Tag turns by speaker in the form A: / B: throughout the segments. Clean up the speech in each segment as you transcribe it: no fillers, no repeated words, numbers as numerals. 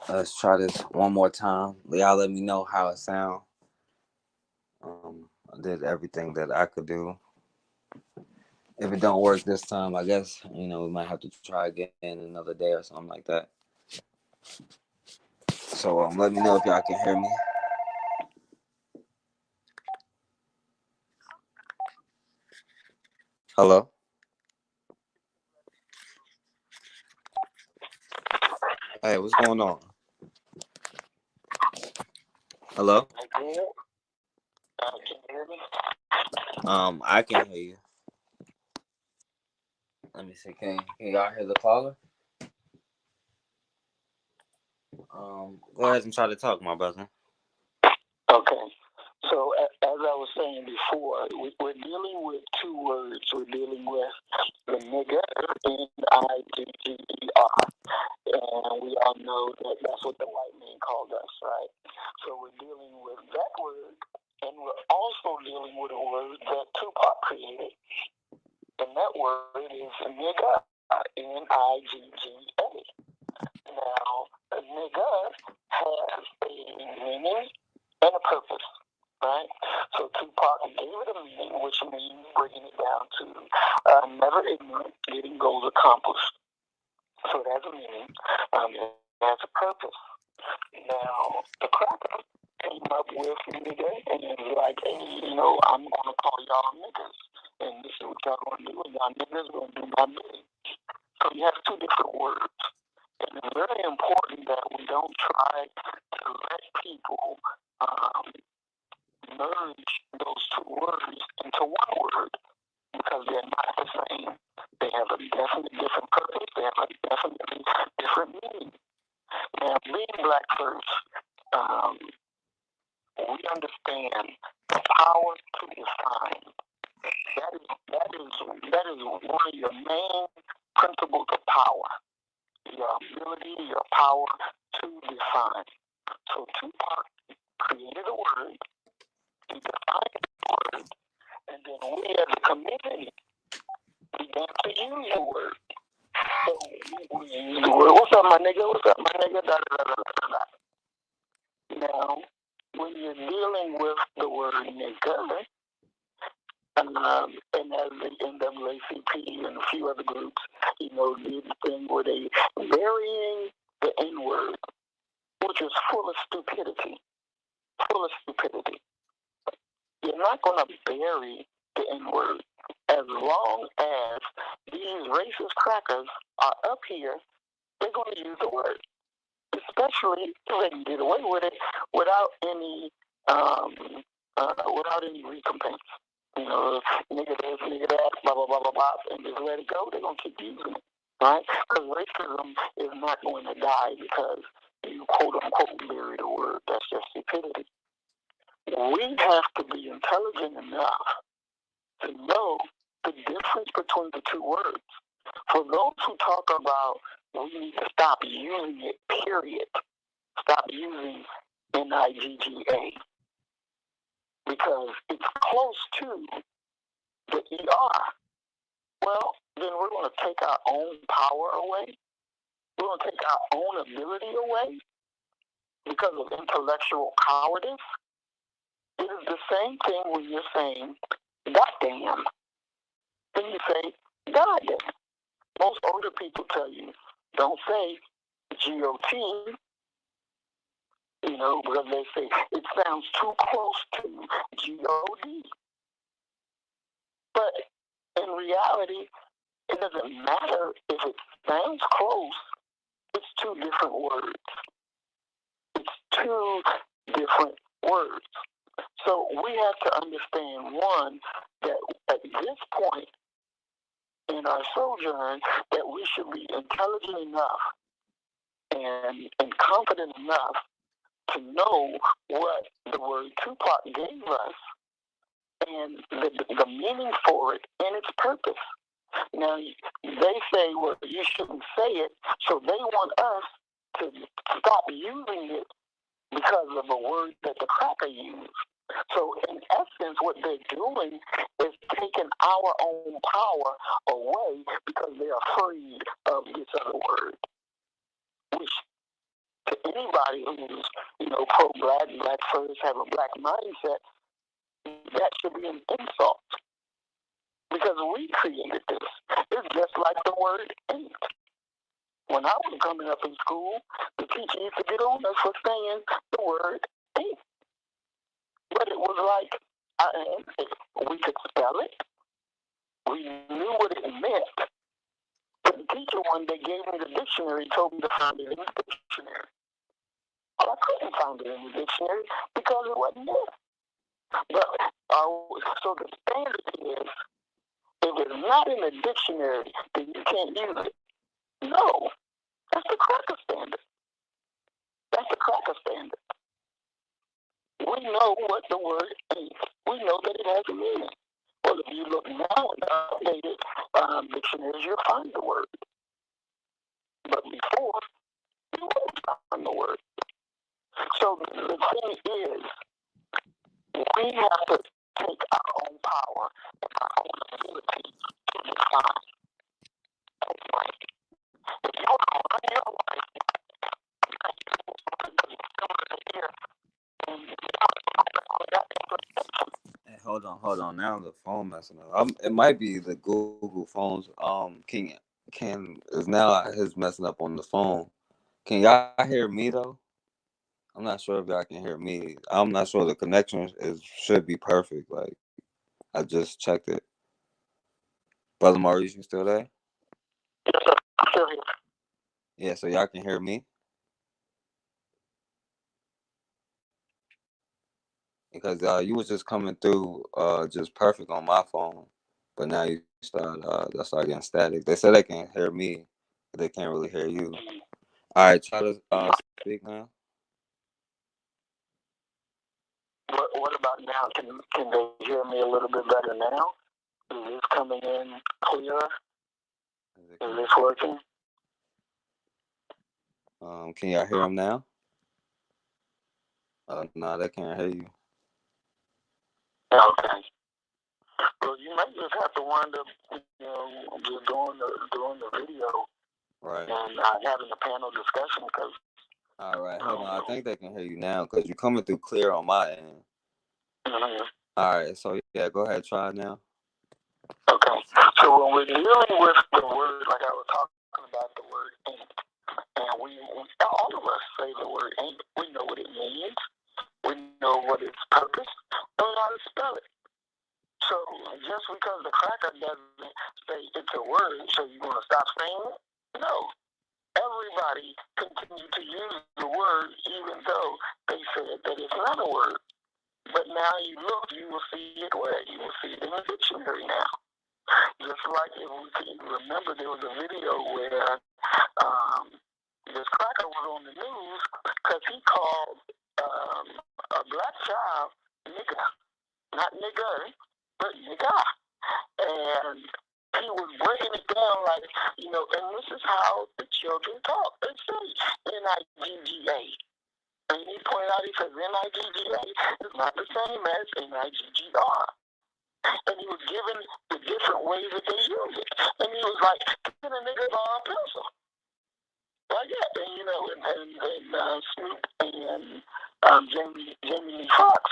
A: Let's try this one more time. Y'all let me know how it sound. I did everything that I could do. If it don't work this time, I guess we might have to try again another day or something like that. So let me know if y'all can hear me. Hello. Hey, what's going on? Hello.
B: Can you hear me?
A: I can hear you. Let me see. Can y'all hear the caller? Go ahead and try to talk, my brother.
B: Okay. So as I was saying before, we're dealing with two words. We're dealing with the nigger, N-I-G-G-E-R. And we all know that that's what the white man called us, right? So we're dealing with that word, and we're also dealing with a word that Tupac created. And that word is nigga, N-I-G-G-A. Now, a nigga has a meaning and a purpose, right? So Tupac gave it a meaning, which means bringing it down to never ignorant, getting goals accomplished. So it has a meaning, it has a purpose. Now, the cracker came up with nigga and it was like, hey, I'm going to call y'all niggas. And this is what y'all going to do, and y'all niggas going to do my bidding. So you have two different words. And it's very important that we don't try to let people merge those two words into one word because they're not the same. They have a definitely different purpose. They have a definitely different meaning. Now, being black first, we understand the power to define. That is one of your main principles of power. Your ability, your power to define. So Tupac created a word, he defined the word, and then we as a community began to use the word. So we use the word, what's up my nigga, da da da da da. Now, when you're dealing with the word nigga, and as the NAACP and a few other groups, did the thing where they burying the N-word, which is full of stupidity. You're not going to bury the N-word. As long as these racist crackers are up here, they're going to use the word. Especially if they can get away with it without any recompense. Nigga this, nigga that, blah, blah, blah, blah, blah, and just let it go. They're going to keep using it, right? Because racism is not going to die because you quote-unquote bury the word. That's just stupidity. We have to be intelligent enough to know the difference between the two words. For those who talk about we need to stop using it, period. Stop using N-I-G-G-A because it's close to the ER. Well, then we're going to take our own power away. We're going to take our own ability away because of intellectual cowardice. It is the same thing when you're saying, goddamn. Then you say, goddamn. Most older people tell you, don't say G-O-T, because they say it sounds too close to G-O-D. But in reality, it doesn't matter if it sounds close. It's two different words. So we have to understand, one, that at this point in our sojourn, that we should be intelligent enough and confident enough to know what the word Tupac gave us and the meaning for it and its purpose. Now, they say, well, you shouldn't say it, so they want us to stop using it because of a word that the cracker used. So, in essence, what they're doing is taking our own power away because they're afraid of this other word, which to anybody who's, pro-black, black first, have a black mindset, that should be an insult. Because we created this. It's just like the word ain't. When I was coming up in school, the teacher used to get on us for saying the word ain't. But it was like, we could spell it. We knew what it meant. But the teacher one day gave me the dictionary, told me to find it in the dictionary. Well, I couldn't find it in the dictionary because it wasn't there. But, so the standard is, if it's not in the dictionary, then you can't use it. No, that's the cracker standard. That's the cracker standard. We know what the word is. We know that it has a meaning. Well, if you look now in updated dictionaries, you'll find the word. But before, you won't find the word. So the thing is, we have to take our own power and our own ability to define. If you want to run your life,
A: Hey, hold on. Now the phone messing up. It might be the Google phones. Ken is now his messing up on the phone. Can y'all hear me though? I'm not sure if y'all can hear me. I'm not sure the connection should be perfect. Like I just checked it. Brother Maurice, you still there?
B: Yes, sir. I'm still here.
A: Yeah, so y'all can hear me? Because you was just coming through just perfect on my phone, but now you start getting static. They said they can hear me, but they can't really hear you. All right, try to speak now.
B: What about now? Can they hear me a little bit better now? Is this coming in clearer? Is this working?
A: Can y'all hear them now? No, they can't hear you.
B: Okay. Well, you might just have to wind up, just doing the video,
A: right,
B: and having a panel discussion. Cause
A: all right, hold on. I think they can hear you now because you're coming through clear on my end.
B: Mm-hmm.
A: All right, so yeah, go ahead, try it now.
B: Okay. So when we're dealing with the word, like I was talking about the word ain't, and we all of us say the word ain't. We know what it means. We know what its purpose. We know how to spell it. So just because the cracker doesn't say it's a word, so you're going to stop saying it? No. Everybody continued to use the word even though they said that it's not a word. But now you look, you will see it where? You will see it in the dictionary now. Just like if we can remember, there was a video where this cracker was on the news because he called a black child nigga. Not nigger, but nigga. And he was breaking it down like, and this is how the children talk. They say N-I-G-G-A. And he pointed out, he says N-I-G-G-A is not the same as N-I-G-G-R. And he was given the different ways that they use it. And he was like, get a nigga bar a pencil. Like that. And Snoop and Jamie Foxx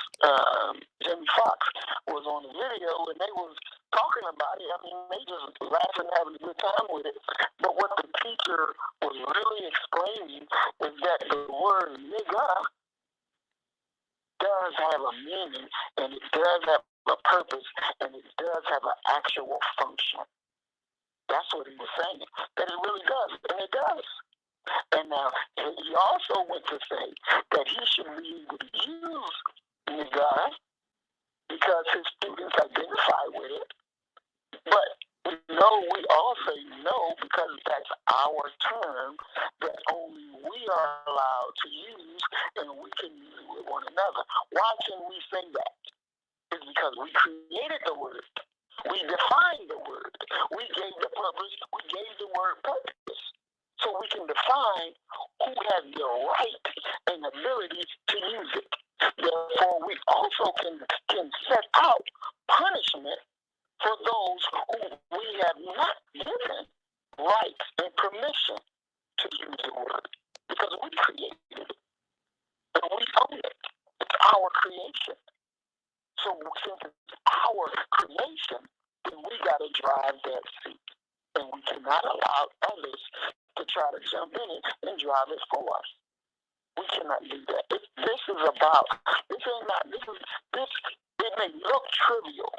B: was on the video and they was talking about it. I mean, they just laughing, having a good time with it. But what the teacher was really explaining is that the word nigga does have a meaning and it does have a purpose and it does have an actual function. That's what he was saying. That it really does, and it does. And now he also went to say that he should be able to use nigga because his students identify with it. But we all say no because that's our term that only we are allowed to use and we can use it with one another. Why can we say that? It's because we created the word. We defined the word. We gave the purpose. We gave the word purpose. So we can define who has the right and ability to use it. Therefore, we also can set out punishment for those who we have not given rights and permission to use the word. Because because we created it and we own it. It's our creation. So since it's our creation, then we got to drive that seat. And we cannot allow others to try to jump in it and drive it for us. We cannot do that. This is about, it may look trivial,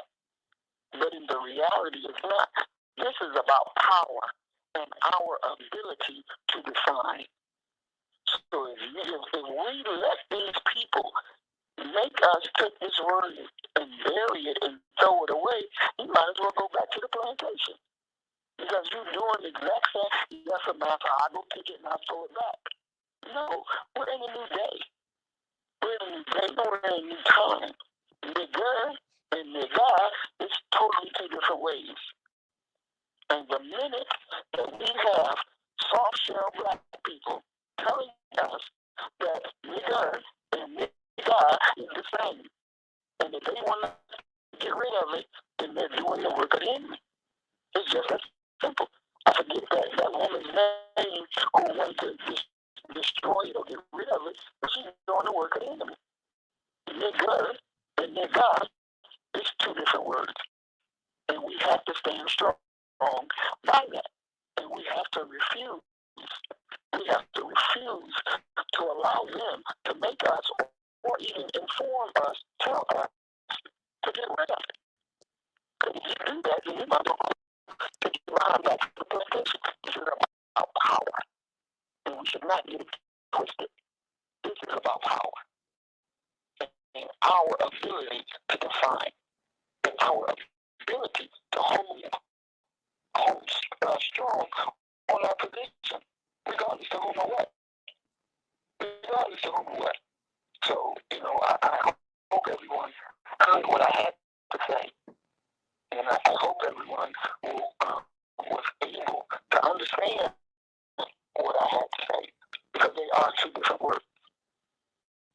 B: but in the reality it's not. This is about power and our ability to define. So if we let these people make us take this word and bury it and throw it away, you might as well go back to the plantation. Because you're doing the exact same. Yes, Samantha, I go pick it and I throw it back. No, we're in a new day. We're in a new day. We're in a new time. Nigger and nigga is totally two different ways. And the minute that we have soft shell black people telling us that nigger and nigga is the same, and if they want to get rid of it, then they're doing the work of the enemy. It's just that simple. I forget that woman's name who wanted to destroy it or get rid of it, but she's doing the work of the enemy. Nigger and nigga is two different words. And we have to stand strong by that. And we have to refuse. We have to refuse to allow them to make us or even inform us, tell us to get rid of it. Because if you do that, then you might to get around back to the plantation. This is about power. And we should not get it twisted. This is about power. And our ability to define. And our ability to hold strong on our position, regardless of whom or what. Regardless of whom or what. So, I hope everyone heard what I had to say. And I hope everyone was able to understand what I had to say. Because they are two different words.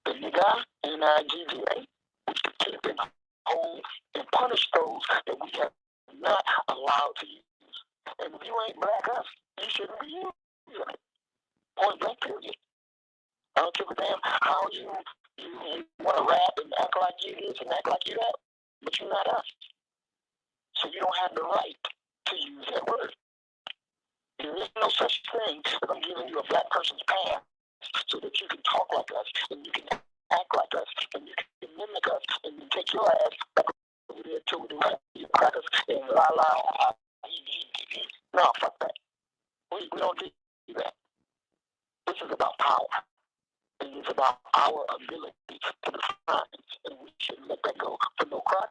B: The nigga, N-I-G-G-A, we should keep and hold and punish those that we have not allowed to use. And if you ain't black us, you shouldn't be using it. Point blank period. I don't give a damn how you want to rap and act like you this and act like you that, but you're not us. So you don't have the right to use that word. There is no such thing as I'm giving you a black person's pass so that you can talk like us and you can act like us and you can mimic us and you take your ass back over there to the right, you crackers and la la. No, fuck that. We don't do that. This is about power. And it's about our ability to define. And we shouldn't let that go for no cracker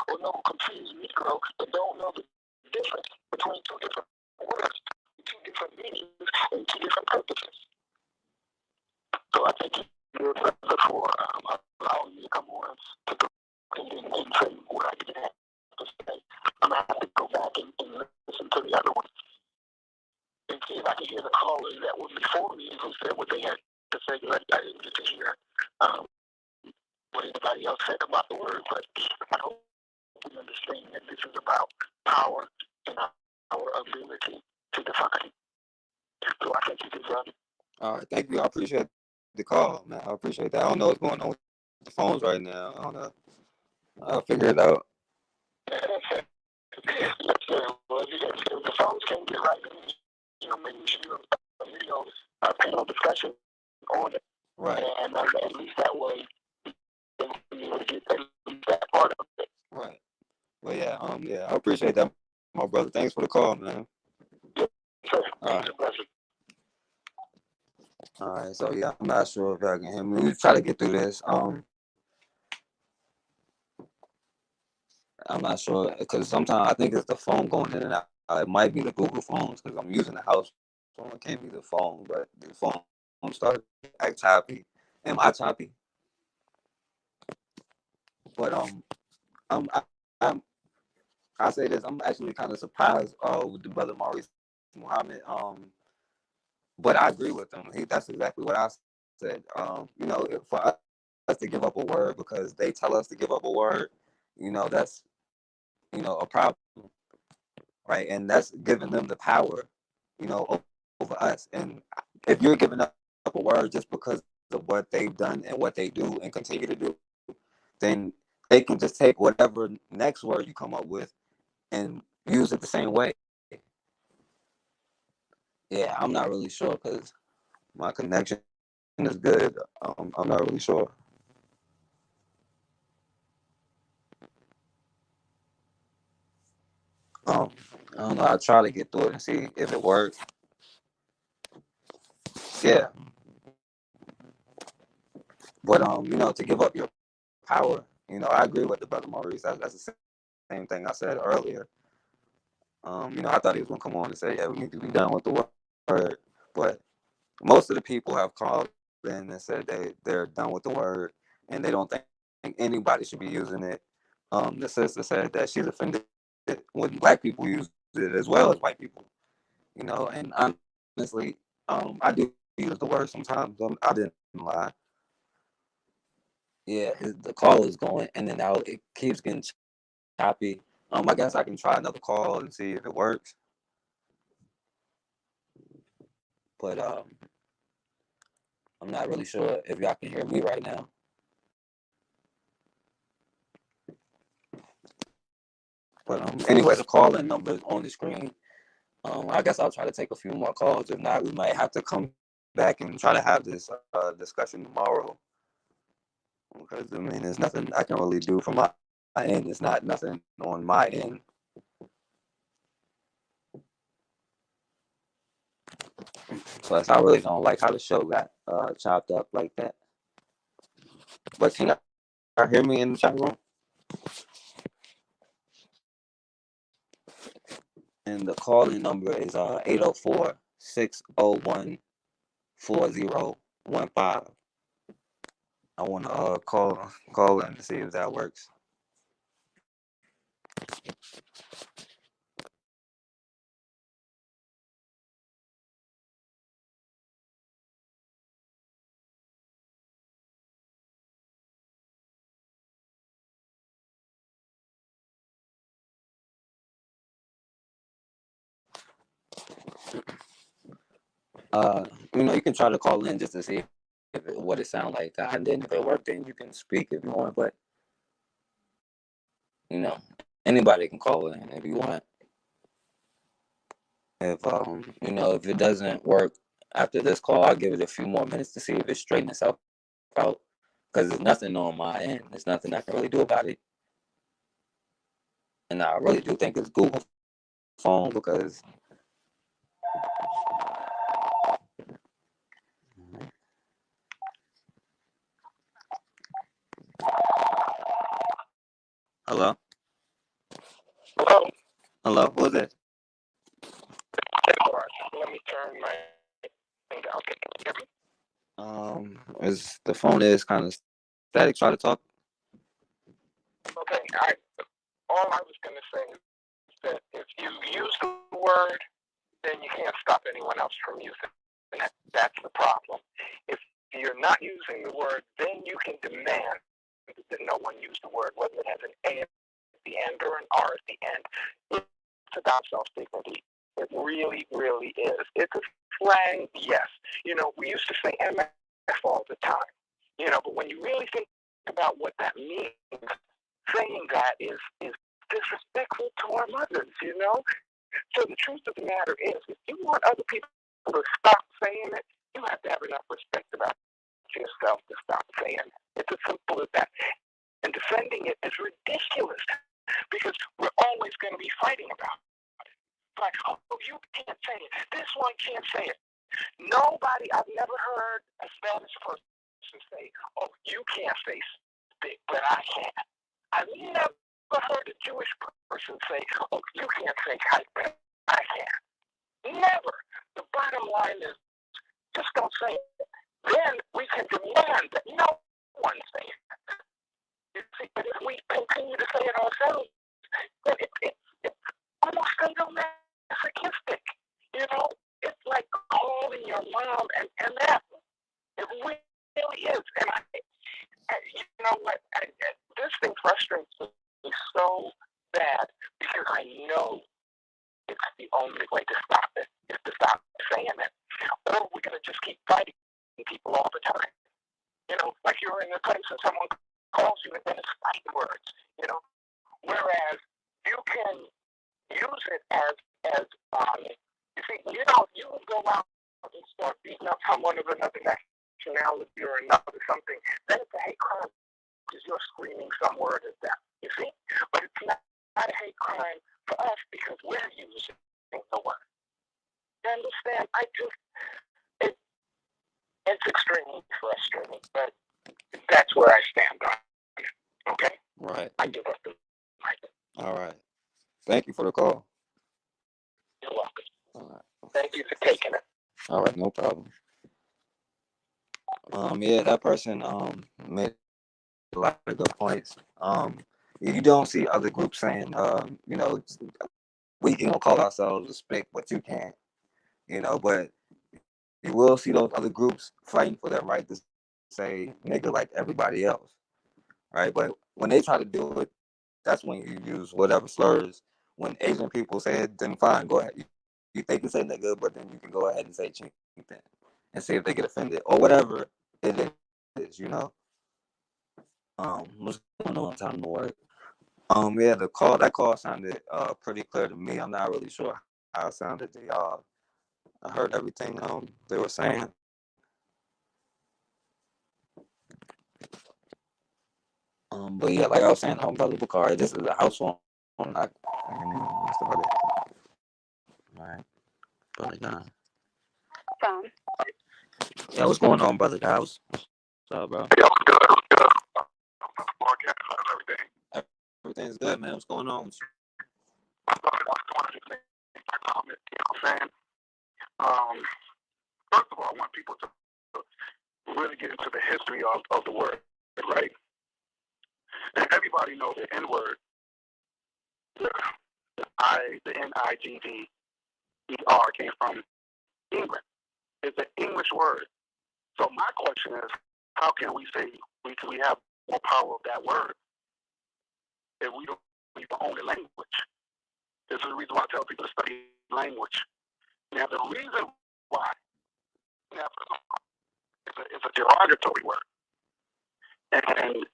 B: or no confused Negro that don't know the difference between two different words, two different meanings, and two different purposes. So I thank you for allowing me to come on to and say what I did have to say. I'm going to have to go back and listen to the other one and see if I can hear the callers that were before me who said what they had to say. Like I didn't get to hear what anybody else said about the word, but I hope we understand that this is about power and our ability to define. So I thank you, brother.
A: All right, thank you. I appreciate the call, man. I appreciate that. I don't know what's going on with the phones right now. I don't know. I'll figure it out.
B: Well, if the phones can't get right, maybe we should do a video, a panel discussion on it.
A: Right.
B: And at least that way, we get at least that part of it.
A: Right. Well, yeah, I appreciate that, my brother. Thanks for the call, man.
B: Yes, sir.
A: All right. All right. So yeah, I'm not sure if y'all can hear me. We try to get through this. I'm not sure because sometimes I think it's the phone going in and out. It might be the Google phones because I'm using the house phone. It can't be the phone, but the phone started to act choppy. Am I choppy? But I say this. I'm actually kind of surprised with the brother Maurice Muhammad. But I agree with him. That's exactly what I said. For us to give up a word because they tell us to give up a word, that's a problem, right? And that's giving them the power, over us. And if you're giving up a word just because of what they've done and what they do and continue to do, then they can just take whatever next word you come up with and use it the same way. Yeah, I'm not really sure because my connection is good. I'm not really sure. Um, I don't know. I try to get through it and see if it works. Yeah, but to give up your power, I agree with the brother Maurice. That's the same thing I said earlier. I thought he was gonna come on and say, yeah, we need to be done with the word, but most of the people have called in and said they're done with the word and they don't think anybody should be using it. The sister said that she's offended when black people use it as well as white people. And honestly, I do use the word sometimes. I didn't lie. Yeah, the call is going in and out. It keeps getting choppy. I guess I can try another call and see if it works. But I'm not really sure if y'all can hear me right now. But anyway, the call-in number is on the screen. I guess I'll try to take a few more calls. If not, we might have to come back and try to have this discussion tomorrow. Because there's nothing I can really do from my end. It's not nothing on my end. Plus, I really don't like how the show got chopped up like that. But can y'all hear me in the chat room? And the calling number is 804-601-4015. I want to call in to see if that works. You can try to call in just to see what it sounds like, and then if it worked, then you can speak if you want. But you know, anybody can call in if you want. If it doesn't work after this call, I'll give it a few more minutes to see if it straightens itself out. Because there's nothing on my end. There's nothing I can really do about it. And I really do think it's Google phone because. Hello?
B: Hello?
A: Hello? Who is it?
B: Let me turn my thing down. Okay, can you hear me?
A: The phone is kind of static. Try to talk.
B: Okay, all I was going to say is that if you use the word, then you can't stop anyone else from using it. That's the problem. If you're not using the word, then you can demand that no one use the word, whether it has an A at the end or an R at the end. It's about self-dignity. It really, really is. It's a slang, yes. We used to say MF all the time. But when you really think about what that means, saying that is disrespectful to our mothers, So the truth of the matter is, if you want other people to stop saying it, you have to have enough respect about yourself to stop saying it. It's as simple as that. And defending it is ridiculous because we're always going to be fighting about it. Like, oh, you can't say it. This one can't say it. Nobody, I've never heard a Spanish person say, oh, you can't say stick, but I can. I've never heard a Jewish person say, oh, you can't say kite, but I can. Never. The bottom line is, just don't say it. Then we can demand that no one say it. You see, but if we continue to say it ourselves, then it's almost masochistic. It's like calling your mom an MF. It really is. And you know what? This thing frustrates me so bad because I know it's the only way to stop it is to stop saying it. Or we're going to just keep fighting people all the time. Like you're in a place and someone calls you and then it's fighting words. Whereas you can use it as you see, you would go out and start beating up someone of another nationality or another something. Then it's a hate crime because you're screaming some word at them. You see, but it's not a hate crime for us because we're using the word. You understand? It's extremely frustrating, but that's where I stand on it. Okay?
A: Right.
B: I give up the mic.
A: All right. Thank you for the call.
B: You're welcome.
A: All right.
B: Thank you for taking it.
A: All right, no problem. Yeah, that person made a lot of good points. You don't see other groups saying, we can call ourselves a spick, but you can't, but you will see those other groups fighting for their right to say nigga like everybody else, right? But when they try to do it, that's when you use whatever slurs. When Asian people say it, then fine, go ahead. They can say nigga, but then you can go ahead and say chink then and see if they get offended or whatever it is, What's going on? Time to work. Yeah, that call sounded pretty clear to me. I'm not really sure how it sounded to y'all. I heard everything they were saying. But yeah, like I was saying, Brother Bakari, this is a house phone. Right. Brother John. Yeah, what's going on, Brother House? What's up, bro? Everything's good, man. What's going on?
B: First of all, I want people to really get into the history of the word, right? And everybody knows the N-word, the N-I-G-G-E-R came from England. It's an English word. So my question is, how can we say we have more power of that word if we don't use the only language? This is the reason why I tell people to study language. Now, the reason why it's a derogatory word, and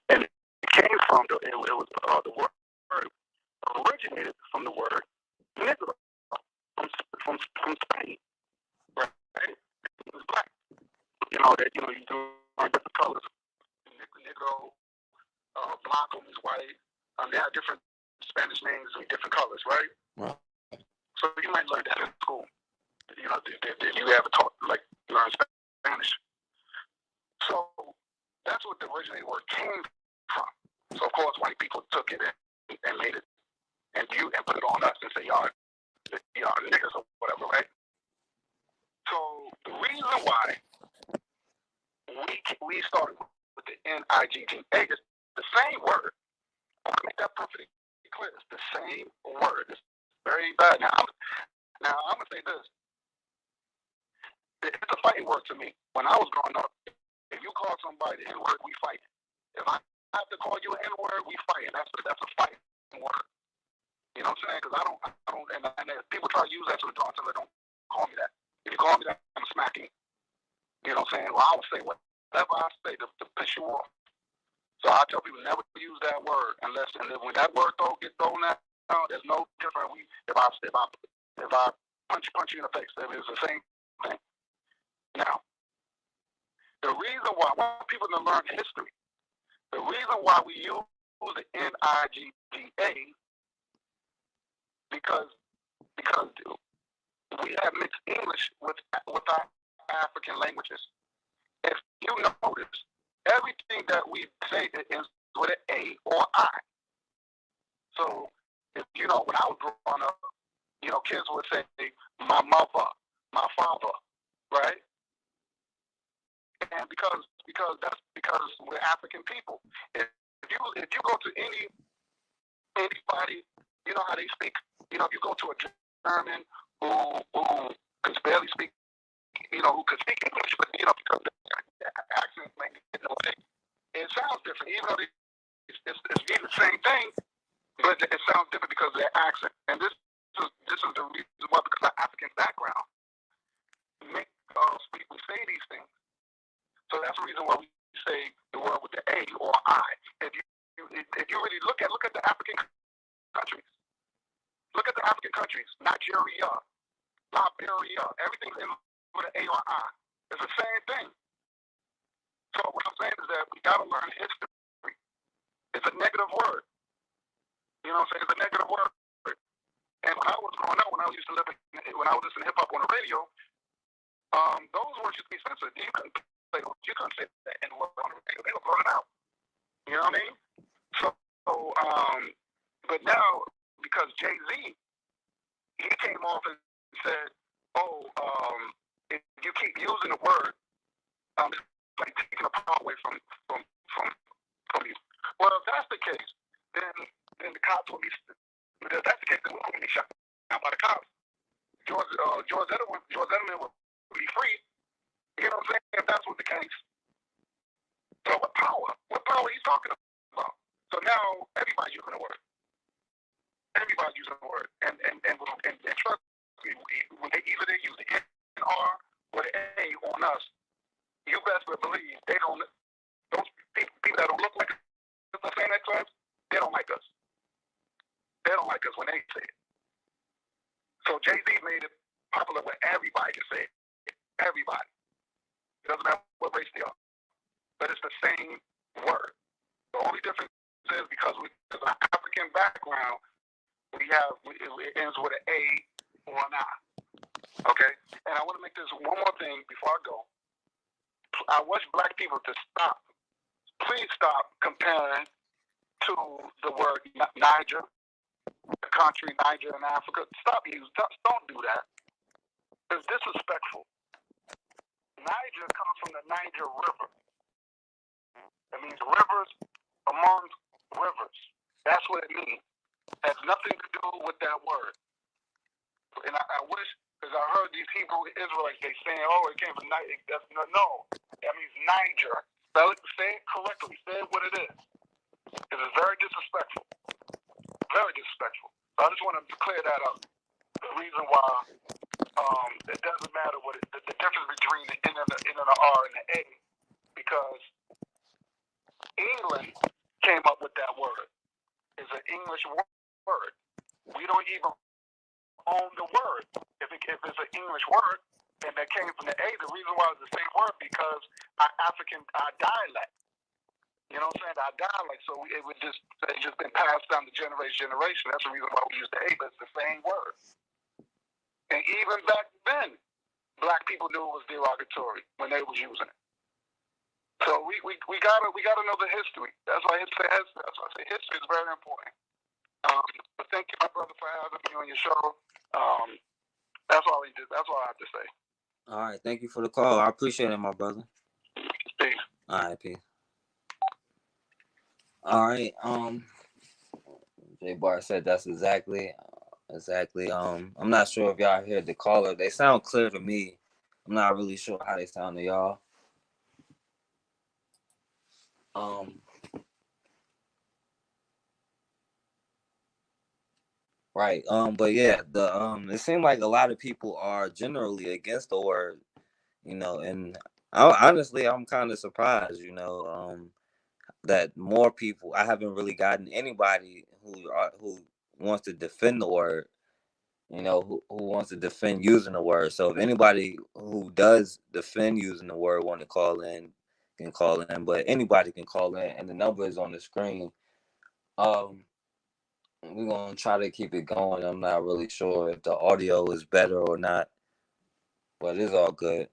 B: it came from the word originated from the word Negro from Spain, right? It was black. You do different colors. Negro, Blanco is white. They have different Spanish names with different colors, right?
A: Wow.
B: So you might learn that in school. You have taught learn Spanish. So that's what the originated word came from. So of course, white people took it and made it and put it on us and say y'all niggas or whatever, right? So the reason why we started with the N-I-G-G-A is the same word. I make that perfectly clear. It's the same word. It's very bad. Now I'm gonna say this. It's a fighting word to me. When I was growing up, if you call somebody the N-word, we fight. If I have to call you an N-word, we fight. That's a fighting word. You know what I'm saying? Because I don't, and people try to use that to the until they don't call me that. If you call me that, I'm smacking. You know what I'm saying? Well, I would say whatever I say to piss you off. So I tell people never use that word unless when that word gets thrown out, there's no different. If I punch you in the face, it's the same thing. Now, the reason why people don't learn history, the reason why we use the N-I-G-G-A because we have mixed English with our African languages. If you notice, everything that we say is with an A or I. So, when I was growing up, kids would say my mother, my father, right? And because we're African people. If you go to anybody, you know how they speak. If you go to a German who can barely speak, who can speak English, but because the accent makes it it sounds different. Even though it's the same thing, but it sounds different because of their accent. And this is the reason why, because of African background, we say these things. that's the reason why we say the word with the A or I. If you really look at the African countries, Nigeria, Liberia, everything's in with an A or I. It's the same thing. So what I'm saying is that we got to learn history. It's a negative word. You know what I'm saying? It's a negative word. And when I was growing up, when I was listening to hip hop on the radio, those words used to be censored. You couldn't say that in word on the radio. They were blurred out. You know what I mean? So, but now because Jay-Z, he came off and said, if you keep using the word, it's like taking a power away from you. Well, if that's the case, then the cops will be. If that's the case, then we won't be shot down by the cops. George Edelman will be free. You know what I'm saying? If that's what the case. So what power? What power are you talking about? So now everybody's using the word. Everybody's using the word, and trust me, when they use the N R or the A on us, you best believe they don't. Those people that don't look like us saying that to us, they don't like us. They don't like us when they say it. So Jay-Z made it popular where everybody can say it. Everybody. It doesn't matter what race they are, but it's the same word. The only difference is because of our African background. It ends with an A or an I. Okay? And I want to make this one more thing before I go. I wish black people to stop. Please stop comparing to the word Niger, the country Niger in Africa. Don't do that. It's disrespectful. Niger comes from the Niger River. It means rivers among rivers. That's what it means. It has nothing to do with that word. And I wish, because I heard these Hebrew Israelites, they saying, it came from Niger. No, that means Niger. Say it correctly. Say it what it is. It is very disrespectful. Very disrespectful. So I just want to clear that up. The reason why it doesn't matter the difference between the N and the R and the A, because England came up with that word. It's an English word. We don't even own the word. If it's an English word and that came from the A, the reason why it's the same word because our dialect. You know what I'm saying? Our dialect. So it's just been passed down to generation. That's the reason why we use the A, but it's the same word. And even back then, black people knew it was derogatory when they was using it. So we gotta know the history. That's why history is very important. But thank you, my brother, for having me on your show. That's all I have to say.
A: All right, thank you for the call. I appreciate it, my brother.
B: Peace.
A: All right, peace. All right. Jay Bar said that's exactly. I'm not sure if y'all heard the caller. They sound clear to me. I'm not really sure how they sound to y'all. Right. But yeah, it seems like a lot of people are generally against the word, and I'm kind of surprised, that more people. I haven't really gotten anybody who wants to defend the word, who wants to defend using the word. So if anybody who does defend using the word want to call in, can call in. But anybody can call in, and the number is on the screen. We're gonna try to keep it going. I'm not really sure if the audio is better or not, but it's all good.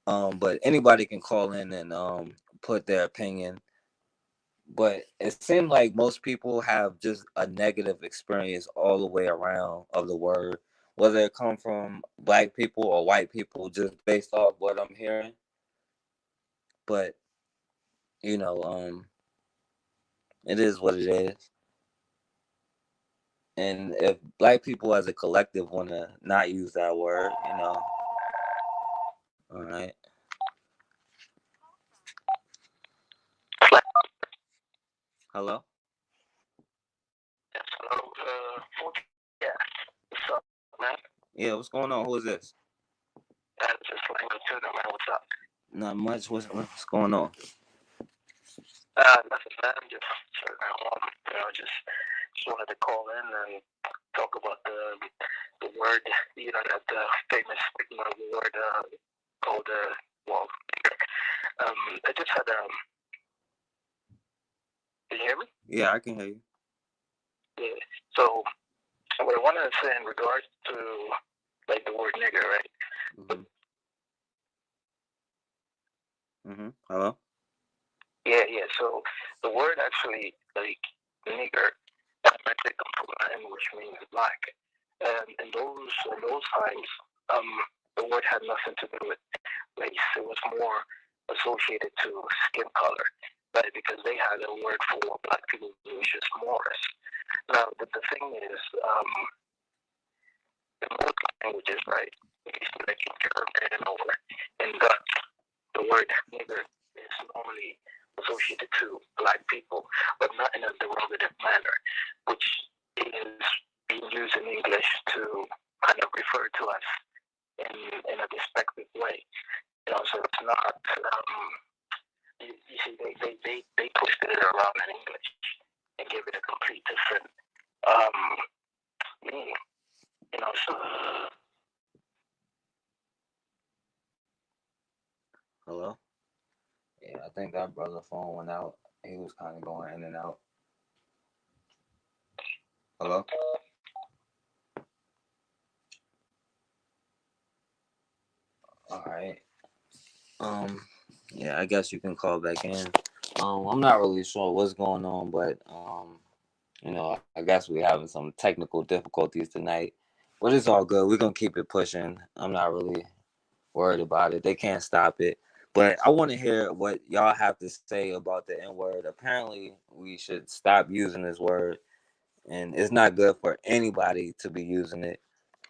A: But anybody can call in and put their opinion. But it seemed like most people have just a negative experience all the way around of the word, whether it come from black people or white people, just based off what I'm hearing. But it is what it is. And if black people as a collective want to not use that word, all right. Hello?
B: Yes, hello. Yeah. What's up, man?
A: Yeah, what's going on? Who is this?
B: That's just Lane Tudor, man. What's up?
A: Not much. What's going on?
B: Nothing, man. Just sitting at home. Just wanted to call in and talk about the word, that famous word called well. I just had Can you hear me?
A: Yeah, I can hear you.
B: Yeah. So what I wanted to say in regards to like the word nigger, right?
A: Hello.
B: Yeah. So the word actually, like nigger, actually comes from Latin, which means black. And in those times, the word had nothing to do with race. It was more associated to skin color, right? Because they had a word for black people, which is Moors. Now, the thing is, in most languages, right? Like in German or in Dutch, the word nigger is normally associated to black people, but not in a derogative manner, which is being used in English to kind of refer to us in a despective way. So it's not. You see, they twisted it around in English and gave it a complete different meaning. So.
A: Hello. Yeah, I think that brother's phone went out. He was kind of going in and out. Hello. All right. Yeah, I guess you can call back in. I'm not really sure what's going on, but I guess we're having some technical difficulties tonight. But it's all good. We're gonna keep it pushing. I'm not really worried about it. They can't stop it. But I want to hear what y'all have to say about the N word. Apparently, we should stop using this word, and it's not good for anybody to be using it.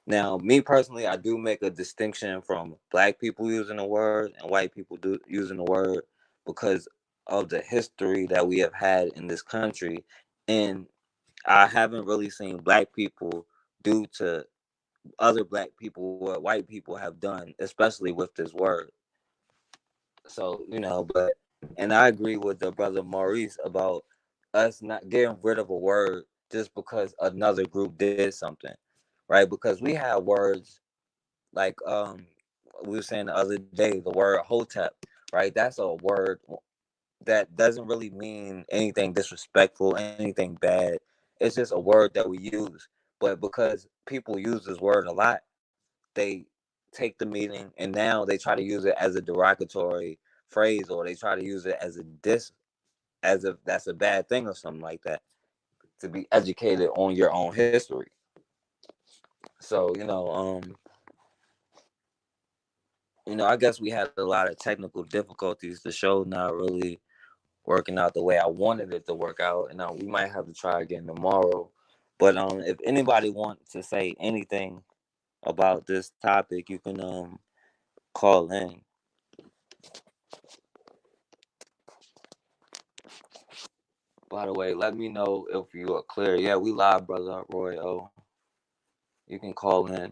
A: Now, me personally, I do make a distinction from black people using the word and white people do using the word because of the history that we have had in this country, and I haven't really seen black people do to other black people what white people have done, especially with this word. So, but and I agree with the brother Maurice about us not getting rid of a word just because another group did something, right? Because we have words like we were saying the other day, the word hotep, right? That's a word that doesn't really mean anything disrespectful, anything bad. It's just a word that we use. But because people use this word a lot, they take the meaning and now they try to use it as a derogatory phrase, or they try to use it as a diss, as if that's a bad thing or something like that, to be educated on your own history. So, I guess we had a lot of technical difficulties. The show not really working out the way I wanted it to work out, and we might have to try again tomorrow. But if anybody wants to say anything about this topic, you can call in. By the way, let me know if you are clear. Yeah, we live, brother Roy O. You can call in,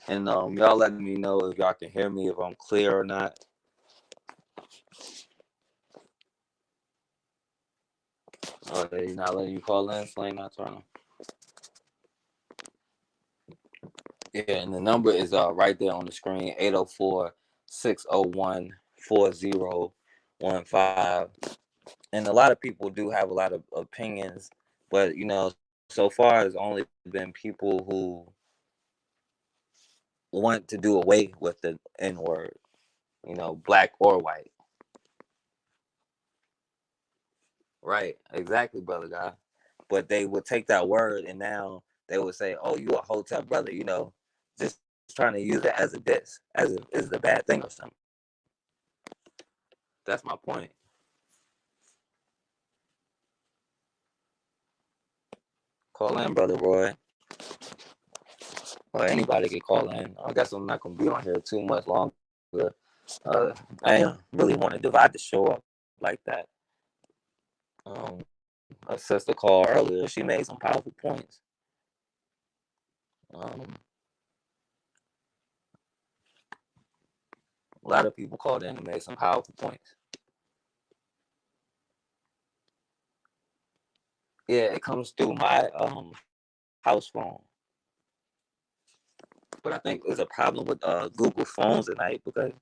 A: and y'all let me know if y'all can hear me, if I'm clear or not. Oh, they not letting you call in, Flame not turning. Yeah, and the number is right there on the screen, 804-601-4015. And a lot of people do have a lot of opinions, but so far it's only been people who want to do away with the N word, black or white. Right, exactly, brother guy. But they would take that word and now they would say, "Oh, you a hotel brother," just trying to use it as a diss, as if it's a bad thing or something. That's my point. Call in, brother Roy, or anybody can call in. I guess I'm not gonna be on here too much longer. I really want to divide the show up like that. A sister called earlier. She made some powerful points. Um, lot of people called in and made some powerful points. Yeah, it comes through my house phone. But I think there's a problem with Google phones tonight because,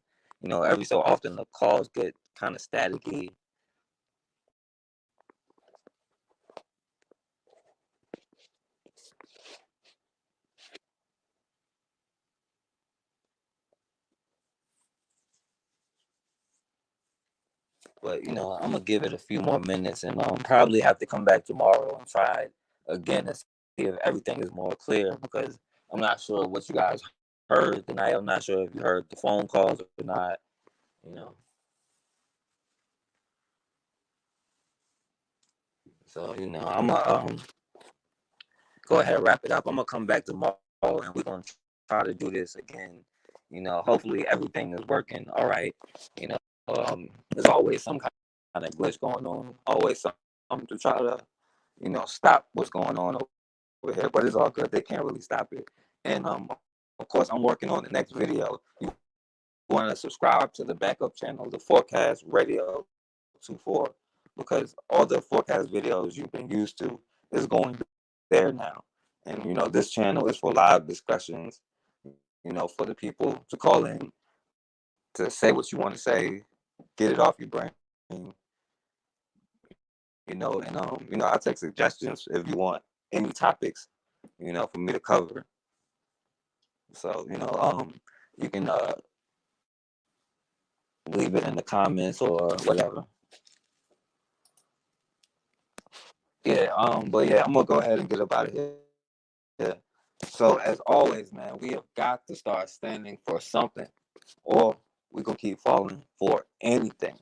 A: every so often the calls get kind of staticky. But I'm gonna give it a few more minutes and probably have to come back tomorrow and try it again and see if everything is more clear because I'm not sure what you guys heard tonight. I'm not sure if you heard the phone calls or not. You know, so I'm gonna go ahead and wrap it up. I'm gonna come back tomorrow and we're gonna try to do this again. Hopefully everything is working all right. You know, there's always some kind of glitch going on. Always something to try to stop what's going on over here, but it's all good. They can't really stop it. And of course, I'm working on the next video. You want to subscribe to the backup channel, the Forecast Radio 24, because all the forecast videos you've been used to is going there now. And this channel is for live discussions. For the people to call in to say what you want to say, get it off your brain. And I'll take suggestions if you want any topics, for me to cover. So, you can leave it in the comments or whatever. Yeah, but yeah, I'm gonna go ahead and get up out of here. Yeah. So as always, man, we have got to start standing for something, or we're gonna keep falling for anything.